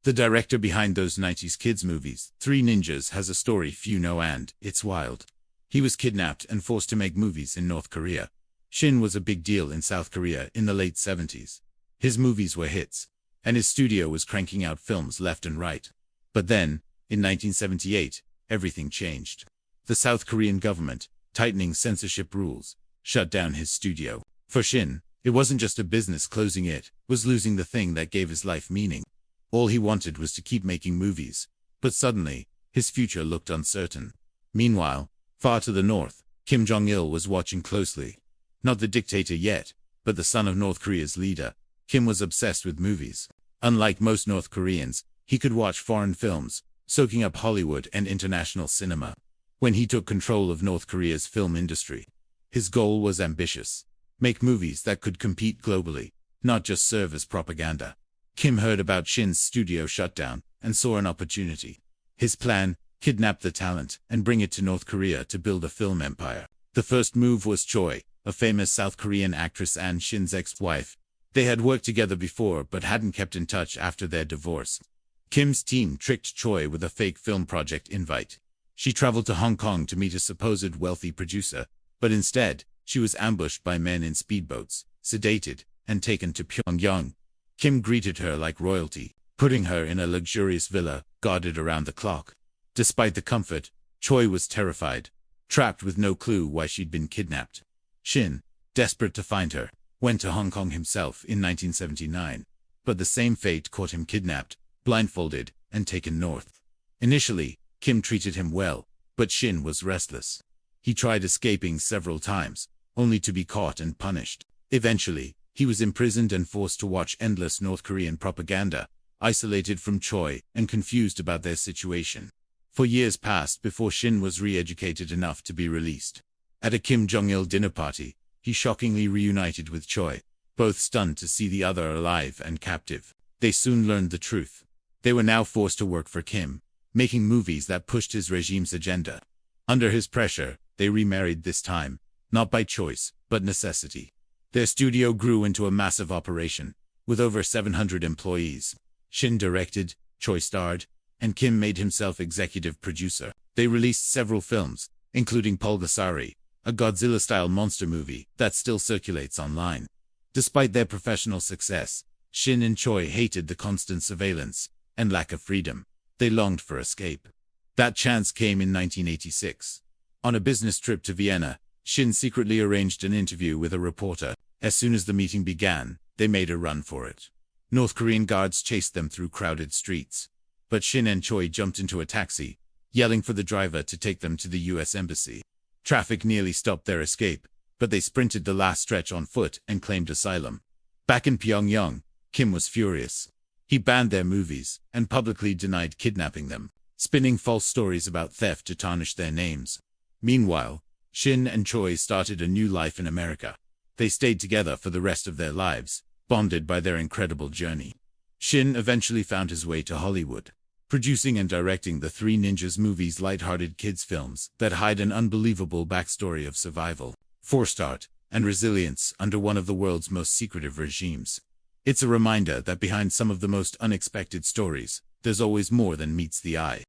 The director behind those 90s kids movies, Three Ninjas, has a story few know, and it's wild. He was kidnapped and forced to make movies in North Korea. Shin was a big deal in South Korea in the late 70s. His movies were hits, and his studio was cranking out films left and right. But then, in 1978, everything changed. The South Korean government, tightening censorship rules, shut down his studio. For Shin, it wasn't just a business closing, it was losing the thing that gave his life meaning. All he wanted was to keep making movies, but suddenly, his future looked uncertain. Meanwhile, far to the north, Kim Jong Il was watching closely. Not the dictator yet, but the son of North Korea's leader. Kim was obsessed with movies. Unlike most North Koreans, he could watch foreign films, soaking up Hollywood and international cinema. When he took control of North Korea's film industry, his goal was ambitious: make movies that could compete globally, not just serve as propaganda. Kim heard about Shin's studio shutdown and saw an opportunity. His plan: kidnap the talent and bring it to North Korea to build a film empire. The first move was Choi, a famous South Korean actress and Shin's ex-wife. They had worked together before but hadn't kept in touch after their divorce. Kim's team tricked Choi with a fake film project invite. She traveled to Hong Kong to meet a supposed wealthy producer, but instead, she was ambushed by men in speedboats, sedated, and taken to Pyongyang. Kim greeted her like royalty, putting her in a luxurious villa, guarded around the clock. Despite the comfort, Choi was terrified, trapped with no clue why she'd been kidnapped. Shin, desperate to find her, went to Hong Kong himself in 1979. But the same fate caught him kidnapped, blindfolded, and taken north. Initially, Kim treated him well, but Shin was restless. He tried escaping several times, only to be caught and punished. Eventually, he was imprisoned and forced to watch endless North Korean propaganda, isolated from Choi and confused about their situation. For years passed before Shin was re-educated enough to be released. At a Kim Jong Il dinner party, he shockingly reunited with Choi, both stunned to see the other alive and captive. They soon learned the truth. They were now forced to work for Kim, making movies that pushed his regime's agenda. Under his pressure, they remarried, this time, not by choice, but necessity. Their studio grew into a massive operation, with over 700 employees. Shin directed, Choi starred, and Kim made himself executive producer. They released several films, including Pulgasari, a Godzilla-style monster movie that still circulates online. Despite their professional success, Shin and Choi hated the constant surveillance and lack of freedom. They longed for escape. That chance came in 1986. On a business trip to Vienna, Shin secretly arranged an interview with a reporter. As soon as the meeting began, they made a run for it. North Korean guards chased them through crowded streets. But Shin and Choi jumped into a taxi, yelling for the driver to take them to the US Embassy. Traffic nearly stopped their escape, but they sprinted the last stretch on foot and claimed asylum. Back in Pyongyang, Kim was furious. He banned their movies and publicly denied kidnapping them, spinning false stories about theft to tarnish their names. Meanwhile, Shin and Choi started a new life in America. They stayed together for the rest of their lives, bonded by their incredible journey. Shin eventually found his way to Hollywood, producing and directing the Three Ninjas movies, light-hearted kids films that hide an unbelievable backstory of survival, foresight, and resilience under one of the world's most secretive regimes. It's a reminder that behind some of the most unexpected stories, there's always more than meets the eye.